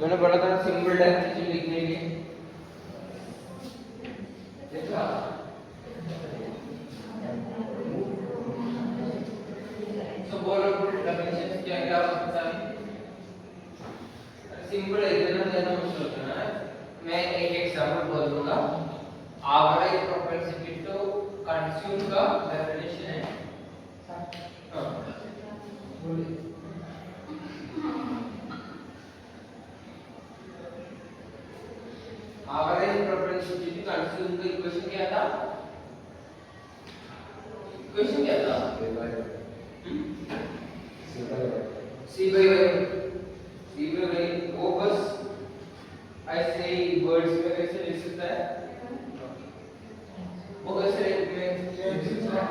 मैंने बोला था सिंपल डेफिनेशन लिखने के लिए, देखा? तो बोलो डेफिनेशन क्या क्या हो सकता है? सिंपल है, इतना ज्यादा मुश्किल होता है। मैं एक एग्जांपल बोल दूंगा। एवरेज प्रोपेंसिटी टू कंज्यूम का डेफिनेशन है। हाँ बोलिए। एवरेज प्रोपेंसिटी टू कंज्यूम का इक्वेशन क्या था? इक्वेशन क्या था? C by Y। वो बस ऐसे ही वर्ड्स में कैसे लिख सकता है? वो कैसे लिख सकता है?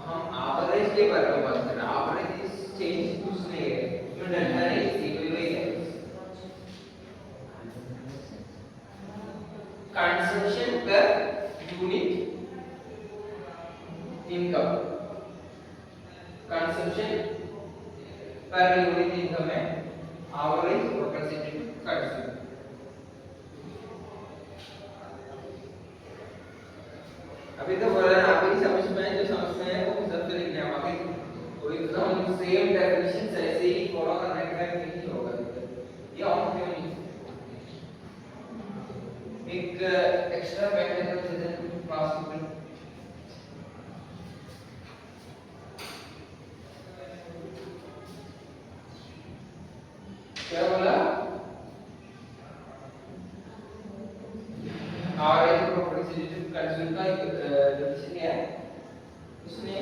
हम एवरेज के बारे में बात कर रहे हैं। एवरेज इज चेंज कुछ नहीं है, इसमें डेल्टा नहीं, C by Y है। Consumption per unit income, consumption per unit income है एवरेज प्रोपेंसिटी टू कंज्यूम। अभी तो बोला ना, अभी समझ में जो समझ में है वो सब तो लिखना है। बाकी कोई एकदम सेम डेफिनेशन ऐसे ही फॉलो करने का नहीं होगा। ये ऑन क्यों नहीं? एक एक्स्ट्रा मैकेनिज्म दे दें क्लास में। क्या बोला? एवरेज प्रोपेंसिटी टू कंज्यूम का डेफिनेशन क्या है? उसने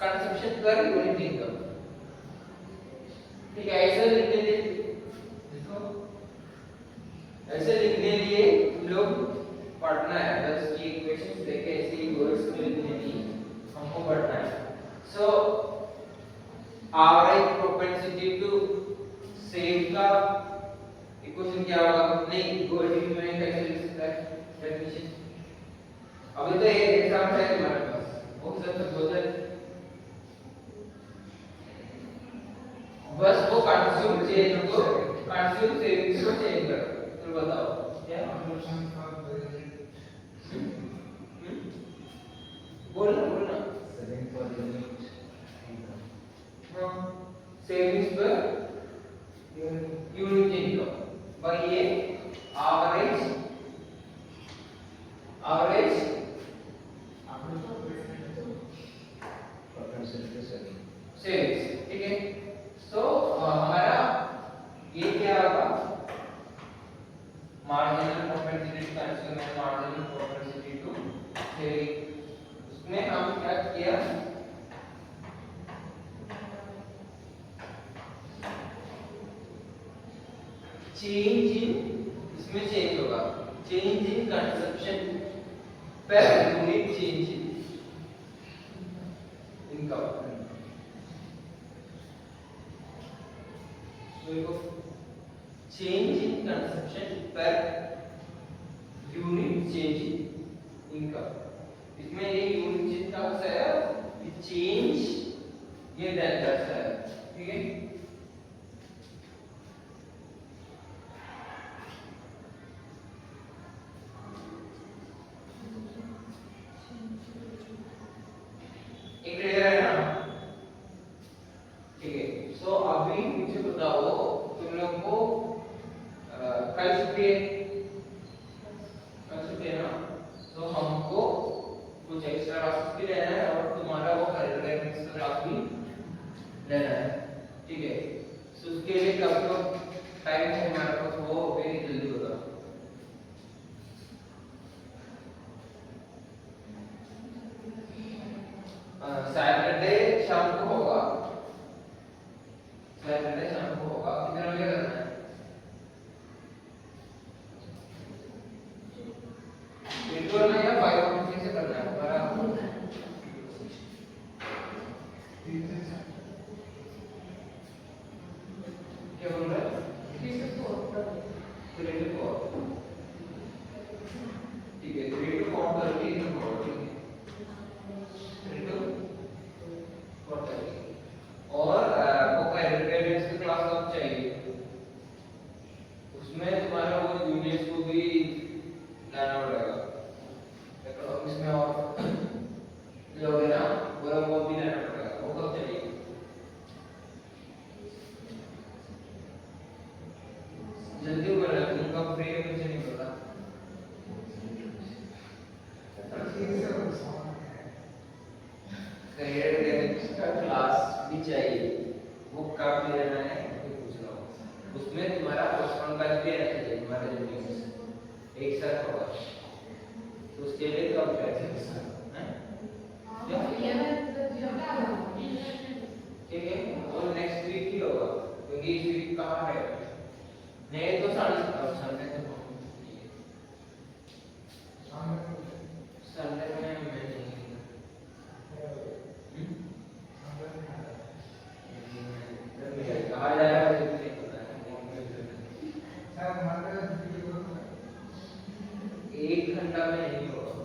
कंजम्पशन पर यूनिट इनकम। ठीक है, ऐसे लिखने लिए देखो, ऐसे लिखने लिए लोग पढ़ना है। बस ये इक्वेशंस देखे ऐसे ही वर्ड्स में लिखने लिए हमको पढ़ना है। So average propensity to save का इक्वेशन क्या होगा? नहीं, गोल्डी में कैसे लिख सकता है डेफिनेशन? अभी तो एक एग्जांपल है तुम्हारे पास, वो सब बोलते हैं बस वो कंज्यूम चेंज को कंज्यूम सेविंग्स को चेंज करो। तो बताओ क्या बोलना सेविंग पर यूनिट इनकम। हाँ, savings per unit income by ये एवरेज सेविंग्स। ठीक है, तो हमारा ये क्या होगा? मार्जिनल प्रोपेंसिटी टू कंज्यूम है, मार्जिनल प्रोपेंसिटी टू सेविंग। उसमें हम क्या किया? चेंज इन, इसमें चेंज होगा change in consumption per unit change in income. देखो, change in consumption per unit change in income. इसमें ये यूनिट चेंज का है, ये चेंज ये डेल्टा है। ठीक है, क्लियर है ना? ठीक है, सो अभी मुझे बताओ, तुम लोग को कल छुट्टी है ना? तो हमको कुछ एक्स्ट्रा क्लासेस भी लेना है और तुम्हारा वो करियर गाइडेंस का क्लास भी लेना है। ठीक है, सो उसके लिए कब तक टाइम है हमारे पास? वो वेरी जल्दी बताओ। सैटरडे शाम को होगा, सैटरडे शाम को होगा। कितने बजे करना है? बिल्कुल नहीं या 5 से करना है हमारा? क्या बोल रहा है? 3 to 4। ठीक है, 3 to 4 करके एक साथ होगा तो उसके लिए कब कैसे ठीक है और नेक्स्ट वीक ही होगा क्योंकि इस वीक कहाँ है नहीं तो संडे तो संडे में मैं नहीं कहा जाएगा नहीं पता एक घंटा में नहीं होगा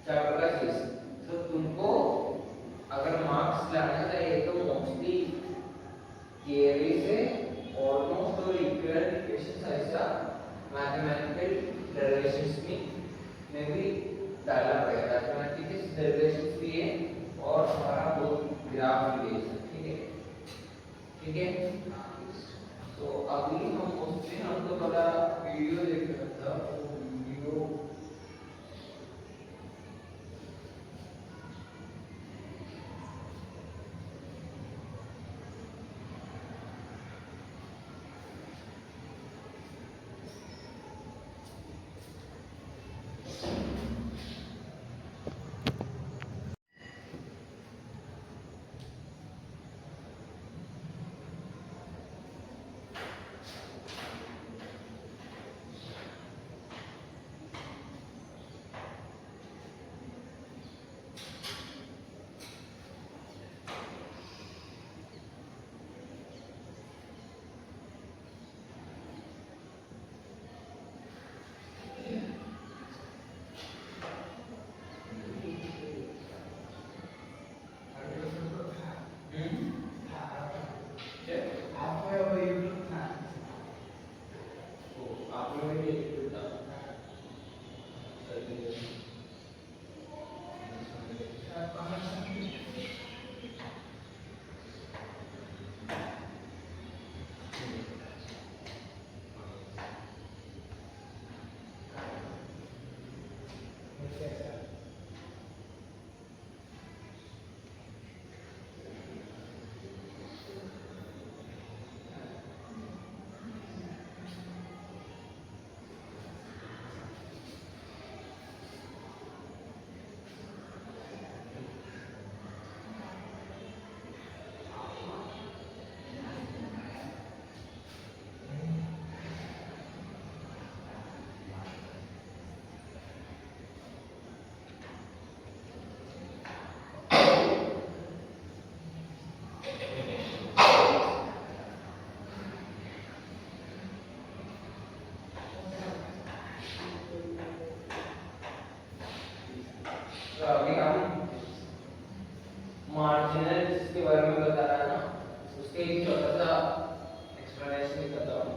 चैप्टर का चीज तो तुमको अगर मार्क्स लाना चाहिए तो से ऑलमोस्ट और इक्विवेलेंट इक्वेशंस ऐसा मैथमेटिकल डेरिवेशंस में भी डालना पड़ेगा। मैथमेटिक्स डेरिवेशंस भी है और हमारा वो ग्राफ भी है, ठीक है, ठीक है। तो अभी हम उसमें हमको थोड़ा वीडियो देखना था, वो वीडियो अभी हम मार्जिनल जिसके बारे में बता रहा है ना, उसके एक छोटा सा एक्सप्लेनेशन करता हूँ।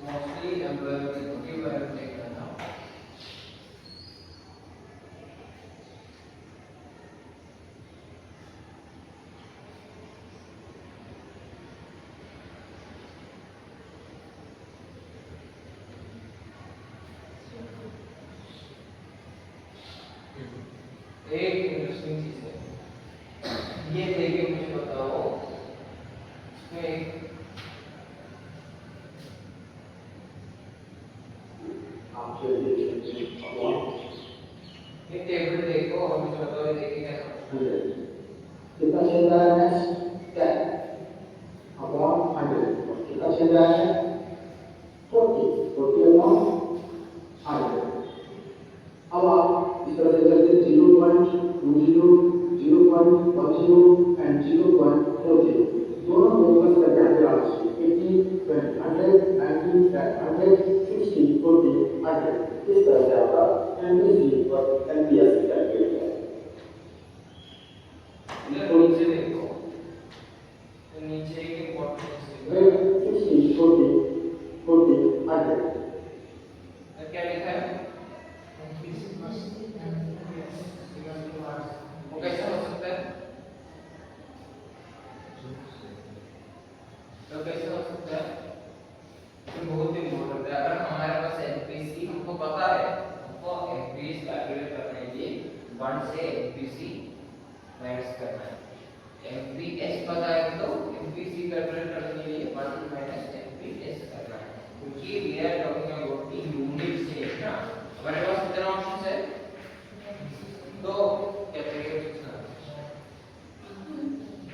मोस्टली एम्प्लॉय के बारे में देख रहा था। एक इंटरेस्टिंग चीज है, ये देखिए, मुझे बताओ इसमें एक ये टेबल देखो और मुझे बताओ ये देखिए कैसा कितना चल रहा है, 10 अपॉन 100, कितना चल रहा है 40 अपॉन 100। अब आप इस तरह से करते 0.20, 0.10 एंड 0.40 दोनों को प्लस करके आगे आ सकते 80, 100, 90, 100, 60, 40, 100। इस तरह से आपका एमपीसी और एमपीएस कैलकुलेट है। नीचे देखो, तो नीचे एक इम्पोर्टेंट 60, 40, 40, 100। क्या लिखा है? वो कैसे हो सकता है? तो कैसे हो सकता है? तो बहुत इम्पोर्टेंट है। अगर हमारे पास एमपीसी हमको पता है, हमको एमपीसी कैलकुलेट करने के लिए 1 से एमपीसी माइनस करना है। एमपीएस पता है तो एमपीसी कैलकुलेट करने के लिए 1 माइनस एमपीएस करना है, क्योंकि we are talking about the unit change ना। हमारे पास कितने ऑप्शंस है? तो क्या चाहिए?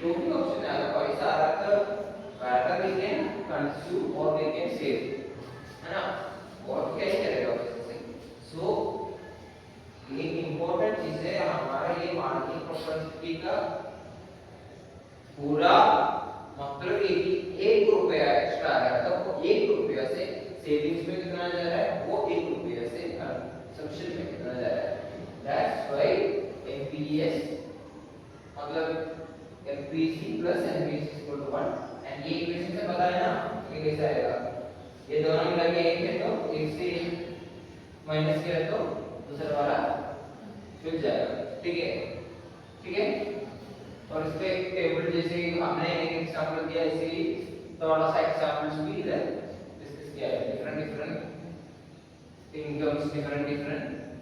दो ही ऑप्शन है। अगर पैसा आ रहा तो we can consume or we can save, है ना? और क्या ही करेगा पैसे से? सो एक इम्पोर्टेंट चीज है हमारा ये मार्केट प्रोपर्टी का पूरा मतलब ये कि 1 रुपया एक्स्ट्रा आ रहा है, तो 1 रुपया से सेविंग्स में कितना जा रहा है, वो 1 रुपया से कंजम्पशन में कितना जा रहा है। दैट्स व्हाई मतलब MPC plus NPC is equal to 1 and ये इक्वेशन से पता है ना ये कैसे आएगा, ये दोनों मिला के एक है तो एक से माइनस किया तो दूसरा वाला मिल जाएगा, ठीक है ठीक है। और इस पे एक टेबल जैसे हमने एक एग्जांपल दिया, इसे थोड़ा सा एग्जांपल्स भी इधर डिस्कस किया है, different different incomes, different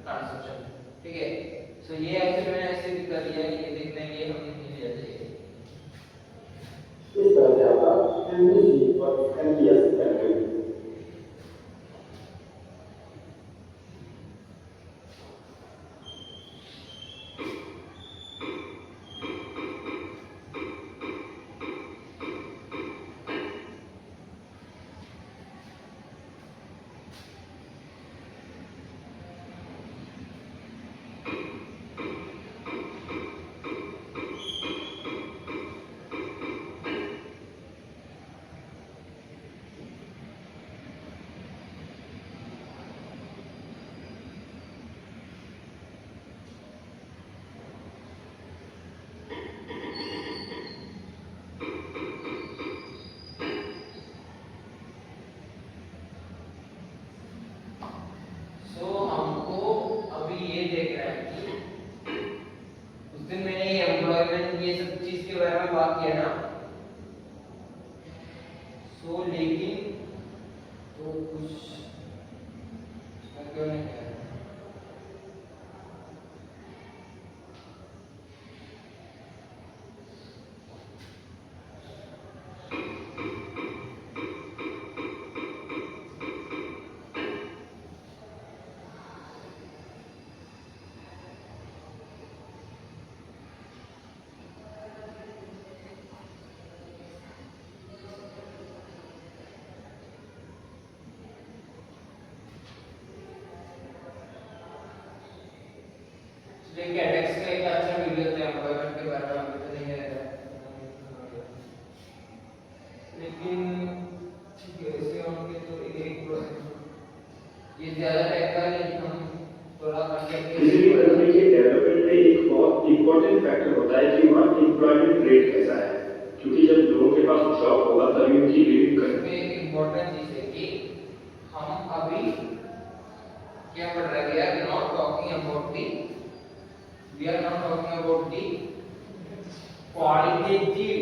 conception, ठीक है। सो ये एक्चुअली मैंने ऐसे भी कर लिया है, ये देखने के लिए हमने नहीं लिया चाहिए। इस तरह से आपका एमपीसी और एमपीएस कैलकुलेट। कैटेक्स का एक अच्छा वीडियो था एम्प्लॉयमेंट के बारे में, आपको तो नहीं है लेकिन ठीक है, ऐसे होंगे तो एक ये ज्यादा रहता है, लेकिन हम थोड़ा किसी भी कंपनी के डेवलपमेंट में एक बहुत इंपॉर्टेंट फैक्टर होता है कि वहाँ एम्प्लॉयमेंट रेट कैसा है, क्योंकि जब लोगों के पास जॉब होगा तभी उनकी रेट में एक इंपॉर्टेंट चीज है कि हम अभी क्या पढ़ रहे हैं, we are not talking about the qualitative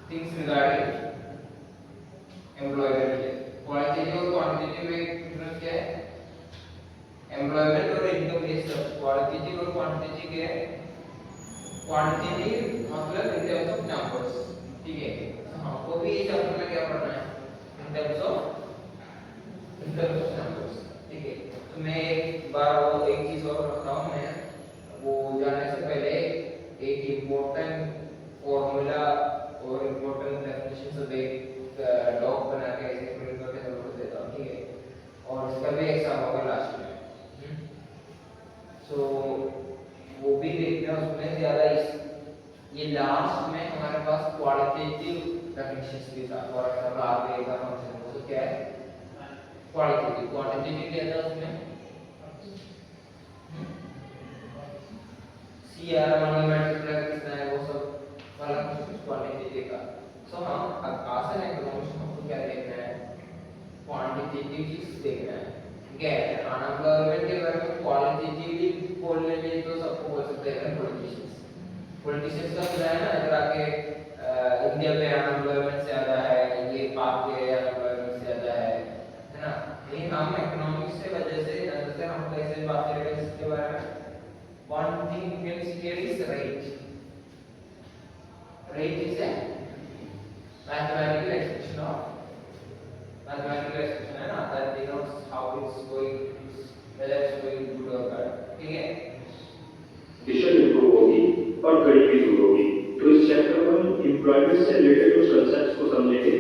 things regarding employment। Qualitative और क्वांटिटेटिव में डिफरेंस क्या है, एम्प्लॉयमेंट और इनकम ये सब क्वालिटेटिव और क्वांटिटेटिव क्या है, क्वांटिटेटिव मतलब इन टर्म्स ऑफ नंबर्स, ठीक है। तो हमको भी इस चैप्टर में क्या पढ़ना है, इन टर्म्स ऑफ नंबर्स, ठीक है। तो मैं एक बार वो एक चीज और रखता हूँ, मैं वो जाने से पहले एक इम्पोर्टेंट फॉर्मूला और इम्पोर्टेंट डेफिनेशन से एक डॉक बना के ऐसे प्रिंट करके जरूर देता हूँ, ठीक है। और इसका भी एग्जाम होगा लास्ट में, सो वो भी देखना, उसमें ज्यादा ये लास्ट में हमारे पास क्वालिटेटिव डेफिनेशंस भी था। फॉर एग्जांपल आप एक बार फंक्शन को क्या है क्वालिटेटिव, क्वांटिटेटिव क्या था उसमें CR मल्टीप्लाई कितना है वो सब वाला कुछ क्वांटिटेटिव का। सो हम अब आसान इकोनॉमिक्स में हमको क्या देखना है, क्वांटिटेटिव चीज देखना है, ठीक है। अनएम्प्लॉयमेंट के बारे में क्वालिटेटिवली बोलने में तो सबको बोल सकते हैं पॉलिटिशियंस का क्या है ना, अगर आके इंडिया में अनएम्प्लॉयमेंट ज्यादा है, ये पाप के अनएम्प्लॉयमेंट ज्यादा है ना। लेकिन हम इकोनॉमिक्स से वजह से जैसे हम कैसे बात करेंगे इसके बारे में, one thing you can see here is rate. Rate is a mathematical expression है ना, that denotes how it's going, whether it's going good or bad, ठीक है। विजन इंप्रूव होगी और गरीबी दूर होगी। तो इस चैप्टर में हम एम्प्लॉयमेंट से रिलेटेड कुछ कांसेप्ट्स को समझेंगे।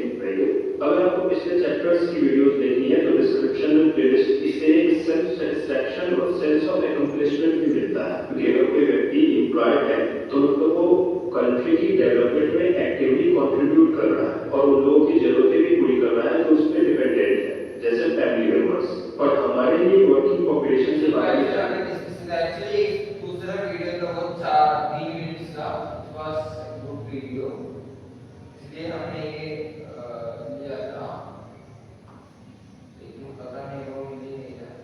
अगर आपको पिछले चैप्टर्स की वीडियोस देखनी है तो डिस्क्रिप्शन में प्लेलिस्ट, इससे एक सेल्फ सेटिस्फैक्शन और सेंस ऑफ अकम्प्लिशमेंट भी मिलता है, क्योंकि अगर कोई व्यक्ति एम्प्लॉयड है तो मतलब वो कंट्री की डेवलपमेंट में एक्टिवली कंट्रीब्यूट कर रहा है और उन लोगों की जरूरतें भी पूरी कर रहा है जो उस पर डिपेंडेंट है, जैसे फैमिली मेंबर्स। और हमारे लिए वर्किंग पॉपुलेशन के बारे में एक्चुअली दूसरा वीडियो का वो 3 मिनट्स का was a good video, इसलिए हमने ये लिया था, लेकिन पता नहीं वो मिल नहीं रहा।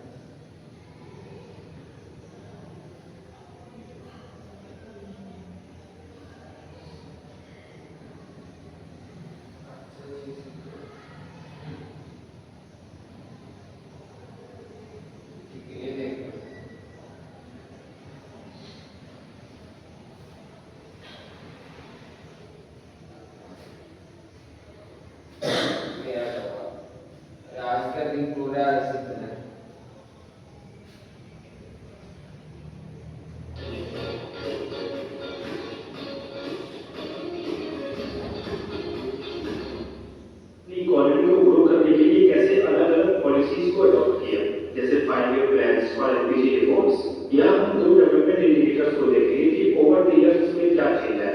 ठीक है, ये देखो आज का दिन पूरा ऐसे चला। इक्वालिटी को ग्रो करने के लिए कैसे अलग अलग पॉलिसीज को अडॉप्ट किया, जैसे 5-year प्लान्स और एमपीजी रिफॉर्म्स। यहाँ हम दो डेवलपमेंट इंडिकेटर्स को देखेंगे कि ओवर द इयर्स में क्या चेंज है।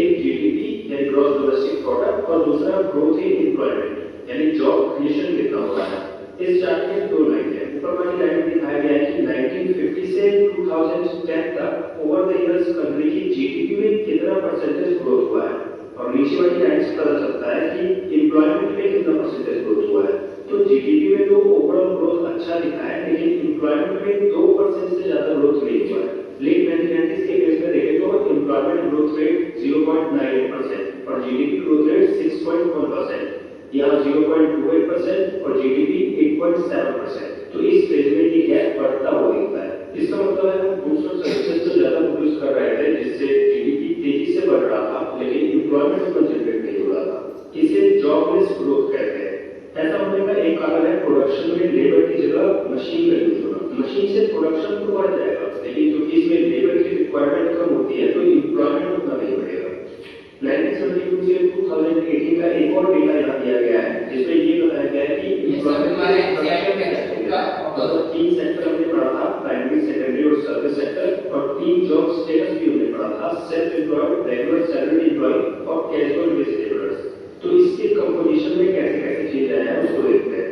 एक जीडीपी यानी ग्रॉस डोमेस्टिक प्रोडक्ट और दूसरा ग्रोथ इन एम्प्लॉयमेंट यानी जॉब क्रिएशन कितना हुआ है। इस चार्ट में दो लाइन है। ऊपर वाली लाइन में दिखाया गया है कि 1950 से 2010 तक ओवर द इयर्स कंट्री की जीडीपी में कितना परसेंटेज ग्रोथ हुआ है, और नीचे वाली लाइन से पता चलता है कि एम्प्लॉयमेंट में कितना परसेंटेज ग्रोथ हुआ है। तो जीडीपी में तो ओवरऑल ग्रोथ अच्छा दिखा है, लेकिन एम्प्लॉयमेंट में 2% से ज्यादा ग्रोथ नहीं हुआ है। लेट 1990s के केस में देखें तो एम्प्लॉयमेंट ग्रोथ रेट 0.98% और जीडीपी ग्रोथ रेट 6.1%। यहाँ 0.28% और जीडीपी 8.7%। तो इस फेज में ये गैप बढ़ता हुआ दिखता है। इसका मतलब है हम गुड्स और सर्विसेज तो ज्यादा प्रोड्यूस कर रहे थे, जिससे जीडीपी तेजी से बढ़ रहा था, लेकिन एम्प्लॉयमेंट उतना जनरेट नहीं हो रहा था। इसे जॉबलेस ग्रोथ कहते हैं। ऐसा होने का एक कारण है प्रोडक्शन में लेबर की जगह मशीन का यूज होना। मशीन से प्रोडक्शन तो बढ़ जाएगा, लेकिन जो इसमें लेबर की रिक्वायरमेंट कम होती है तो एम्प्लॉयमेंट उतना नहीं बढ़ेगा। 1972 से 2018 का एक और डेटा यहाँ दिया गया है, जिसमें ये बताया गया है कि एम्प्लॉयमेंट तीन सेक्टर हमने पढ़ा था, प्राइमरी, सेकेंडरी और सर्विस सेक्टर, और तीन जॉब स्टेटस भी हमने पढ़ा था, self employed, regular salary employed और कैजुअल बेसिस लेबरर्स। तो इसके कंपोजिशन में कैसे कैसे चीज आया है उसको देखते हैं।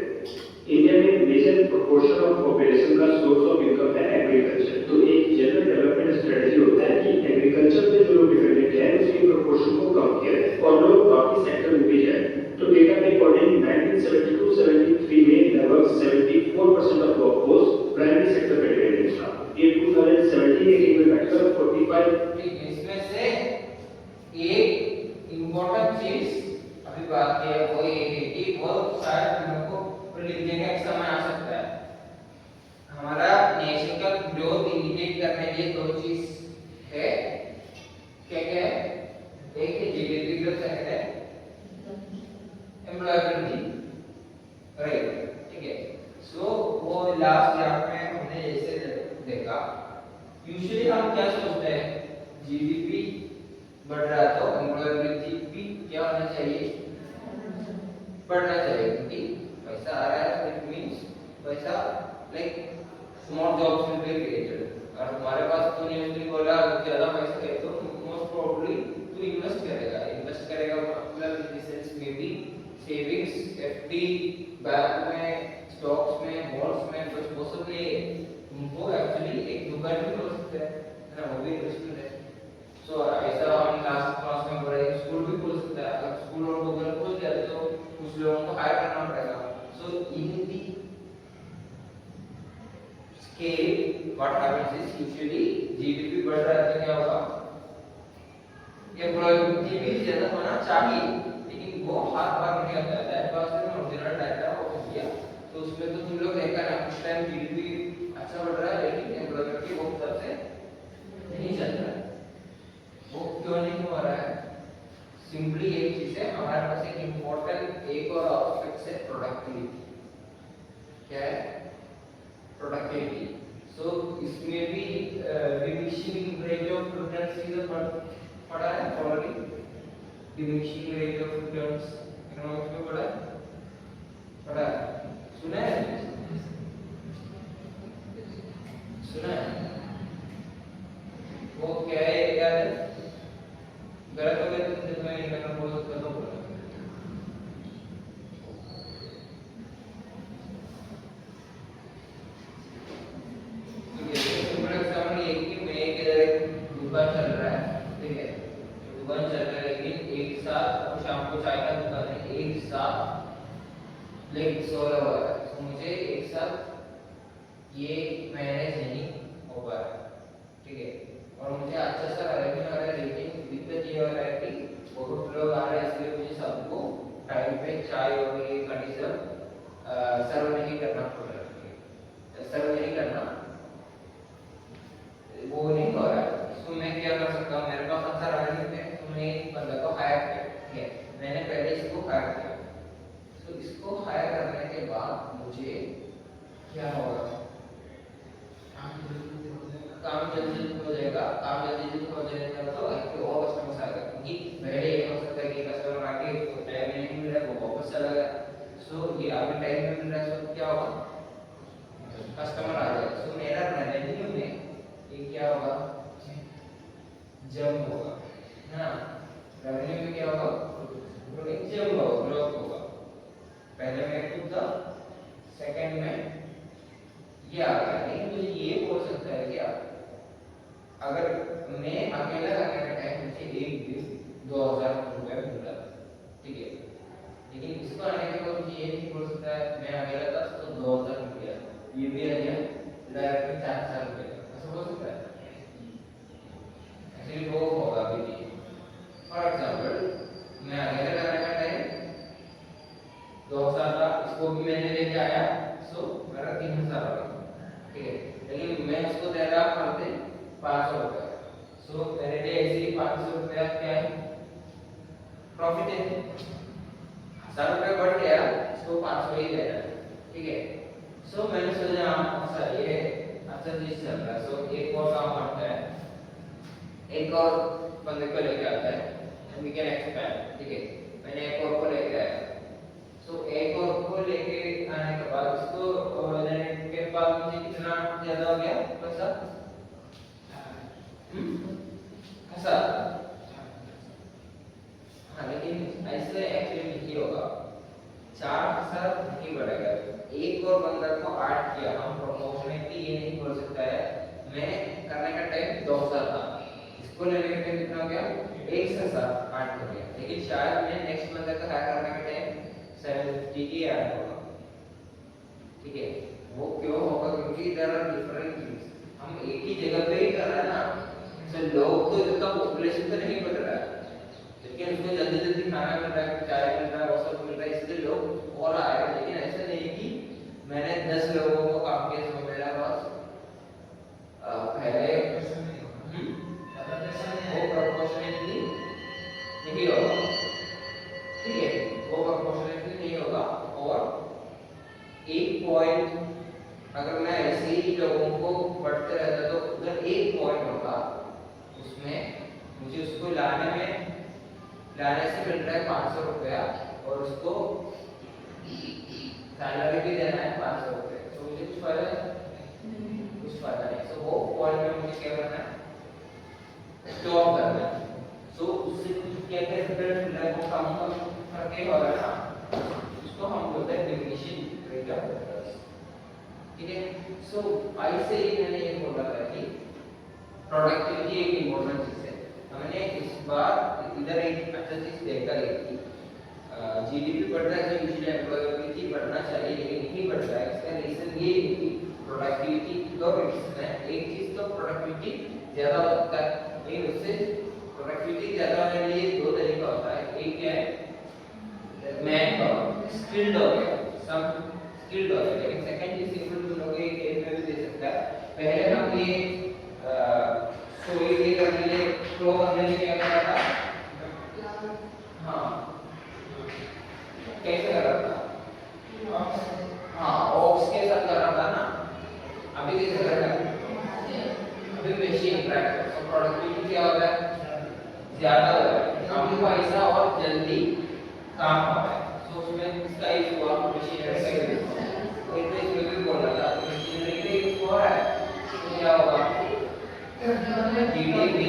इंडिया में मेजर प्रोपोर्शन ऑफ पॉपुलेशन का सोर्स ऑफ इनकम है एग्रीकल्चर। तो एक जनरल डेवलपमेंट स्ट्रेटजी होता है कि एग्रीकल्चर पे जो लोग डिपेंडेंट है उसकी प्रोपोर्शन को कम किया जाए और लोग बाकी सेक्टर में भी जाए। तो डेटा के अकॉर्डिंग 1972-73 में लगभग 74% ऑफ वर्कफोर्स प्राइमरी सेक्टर पे डिपेंडेंट था। ये 2017-18 में घटकर 45। इसमें से एक इम्पोर्टेंट चीज अभी बात की है, वो ये है कि वो शायद हम लोग को लिखने का एक समय आ सकता है। हमारा नेशन का ग्रोथ इंडिकेट करने के लिए दो चीज है, क्या क्या है? एक है जीडीपी ग्रोथ, सेकंड है एम्प्लॉयमेंट, राइट? ठीक है। सो वो लास्ट ग्राफ में हमने जैसे देखा, यूजुअली हम क्या सोचते हैं, जीडीपी बढ़ रहा है तो एम्प्लॉयबिलिटी भी क्या होना चाहिए, बढ़ना चाहिए, क्योंकि पैसा आ रहा है तो इट मींस पैसा like small jobs will be created. और तुम्हारे पास तो नहीं बोला ज्यादा पैसा है तो मोस्ट प्रोबब्ली तू इन्वेस्ट करेगा मतलब in the sense may be savings, FD, bank में, स्टॉक्स में, बॉन्ड्स में, कुछ पॉसिबली वो एक्चुअली एक दुकान भी हो सकता है ना, वो भी इन्वेस्टमेंट है। सो ऐसा हम लास्ट क्लास में पढ़े, स्कूल भी खोल सकता है। अगर स्कूल और दुकान खोल दिया तो कुछ लोगों को हायर करना पड़ेगा। So in the scale what happens is usually GDP बढ़ रहा है तो क्या होगा, एम्प्लॉयबिलिटी भी ज्यादा होना चाहिए, लेकिन वो हर बार नहीं होता है। That was the original data of India. तो उसमें तो तुम लोग देखा ना, कुछ टाइम जीडीपी अच्छा बढ़ रहा है लेकिन एम्प्लॉयबिलिटी वो हिसाब से नहीं चल रहा है। वो क्यों नहीं हो रहा है? सिंपली एक चीज है, हमारे पास एक इम्पोर्टेंट एक और एस्पेक्ट है प्रोडक्टिविटी। क्या है? प्रोडक्टिविटी। सो इसमें भी डिमिनिशिंग रेट ऑफ रिटर्न्स की पढ़ा है already. Diminishing rate of returns economics में पढ़ा है, सुना है? सुना है? वो क्या है, याद है? गलत हो गया तो जब मैं नहीं करना बोल सकता तो बोला। तो ये सिंपल एग्जांपल ये कि मैं एक दुकान चल रहा है, ठीक है? को चाय का दुकान है, एक साथ लेकिन 16 हो रहा है, तो मुझे एक साथ ये मैनेज नहीं हो पा रहा है, ठीक है। और मुझे अच्छा सा रेवेन्यू आ रहा है, लेकिन दिक्कत ये हो रहा है कि बहुत लोग आ रहे हैं, इसलिए मुझे सबको टाइम पे चाय और ये कंडीशन सर्व नहीं करना पड़ रहा है, सर्व नहीं करना, वो नहीं हो रहा है। तो मैं क्या कर सकता हूँ, मेरे पास अच्छा रेवेन्यू है, तो मैं एक बंदा को हायर किया, ठीक है, मैंने पहले इसको हायर किया। तो इसको हायर करने के बाद मुझे क्या होगा, काम जल्दी हो जाएगा, काम जल्दी हो जाएगा तो एक और कस्टमर आएगा, क्योंकि पहले ये हो सकता है कि कस्टमर आके टाइम नहीं मिल रहा है, वो वापस चला गया। सो ये अभी टाइम में मिल रहा है, तो क्या होगा, कस्टमर आ जाएगा। सो मेरा रेवेन्यू में ये क्या होगा, जंप होगा ना, रेवेन्यू में क्या होगा, जंप होगा, ग्रोथ होगा। पहले में खुद था, सेकंड में ये आ गया। लेकिन मुझे ये बोल सकता है क्या, अगर मैं अकेला करने का टाइम मुझे एक दिन 2000 रुपए मिल रहा है, ठीक है, लेकिन इसको आने के बाद मुझे ये नहीं बोल सकता है मैं अकेला था तो 2000 मिल गया, ये भी आ गया डायरेक्ट 4000 रुपए, ऐसा हो सकता है? एक्चुअली वो होगा भी नहीं। फॉर एग्जांपल मैं अकेला करने का टाइम 2000 था, इसको भी मैंने लेके आया, सो मेरा 3000 हो गया, ठीक है, लेकिन मैं उसको दे रहा करते 500 रुपए, सो मेरे लिए ऐसे 500 रुपया क्या है, प्रॉफिट है। 1000 रुपये बढ़ गया, सो 500 ही दे रहा है, ठीक है। सो मैंने सोचा अच्छा ये अच्छा चीज चल रहा है, सो एक और काम करता है, एक और बंदे को लेके आता है, एंड वी कैन एक्सपेंड, ठीक है, मैंने एक और को लेके आया। सो एक और को लेके आने के बाद इसको लेने के बाद मुझे कितना ज्यादा हो गया पैसा, ऐसा, हाँ, लेकिन ऐसे एक्चुअली नहीं होगा, 4000 नहीं बढ़ेगा। एक और बंदा को ऐड किया हम प्रमोशन की, ये नहीं बोल सकता है मैं करने का टाइम 2000 था, इसको लेने का टाइम कितना हो गया, 1000 ऐड हो गया, लेकिन शायद मैं नेक्स्ट बंदा का हायर करने का टाइम 750 की ऐड होगा, ठीक है। वो क्यों होगा, क्योंकि देयर आर डिफरेंट थिंग्स, हम एक ही जगह पे ही कर रहे हैं ना, तो लोग तो इसका पॉपुलेशन तो नहीं बढ़ रहा है, लेकिन उसको जल्दी जल्दी खाना मिल रहा है, चाय मिल रहा है, वो सब मिल रहा है, इसलिए लोग और आए। लेकिन ऐसा नहीं कि मैंने 10 लोगों को काम किया, तो मेरा पास पहले वो प्रोपोर्शनली नहीं होगा, ठीक है, वो प्रोपोर्शनली नहीं होगा। और एक पॉइंट अगर मैं ऐसे ही लोगों को बढ़ते रहता तो उधर एक पॉइंट होगा, उसमें मुझे उसको लाने से मिल रहा है 500 रुपया, और उसको सैलरी भी देना है 500 रुपये, तो मुझे कुछ फायदा है, कुछ फायदा नहीं। तो वो पॉइंट में मुझे क्या करना है, स्टॉप करना है। सो उससे क्या क्या डिफरेंस मिल रहा है, वो कम करके होगा ना, उसको हम बोलते हैं डिमिनिशिंग रेट ऑफ रिटर्न्स, ठीक है। सो ऐसे ही मैंने ये बोला था कि प्रोडक्टिविटी एक इम्पोर्टेंट चीज है। हमने इस बार इधर एक अच्छा चीज देखा है कि जीडीपी बढ़ रहा है, तो यूजुअली एम्प्लॉयबिलिटी बढ़ना चाहिए, लेकिन नहीं बढ़ रहा है। इसका रीजन ये है कि प्रोडक्टिविटी दो रीजन है, एक चीज तो प्रोडक्टिविटी ज्यादा होता है, लेकिन उससे प्रोडक्टिविटी ज्यादा होने के लिए दो तरीका होता है, एक क्या है मैन पावर, स्किल्ड हो गया, सब स्किल्ड हो गया, लेकिन सेकंड चीज सिंपल तुम लोग एक केस में भी दे सकता है। पहले हम ये सोई करने के लिए फ्लो करने के लिए क्या कर रहा था, हाँ कैसे कर रहा था, हाँ ऑक्स के साथ कर रहा था ना, अभी कैसे कर रहा है, अभी मशीन ट्रैक्टर, तो प्रोडक्टिविटी क्या हो रहा है, ज्यादा हो रहा है, कम पैसा और जल्दी काम हो रहा है। तो उसमें इसका यूज हुआ मशीनरी का यूज हुआ, तो इसमें भी बोल रहा था मशीनरी का यूज हो रहा है, तो क्या होगा, जीडीपी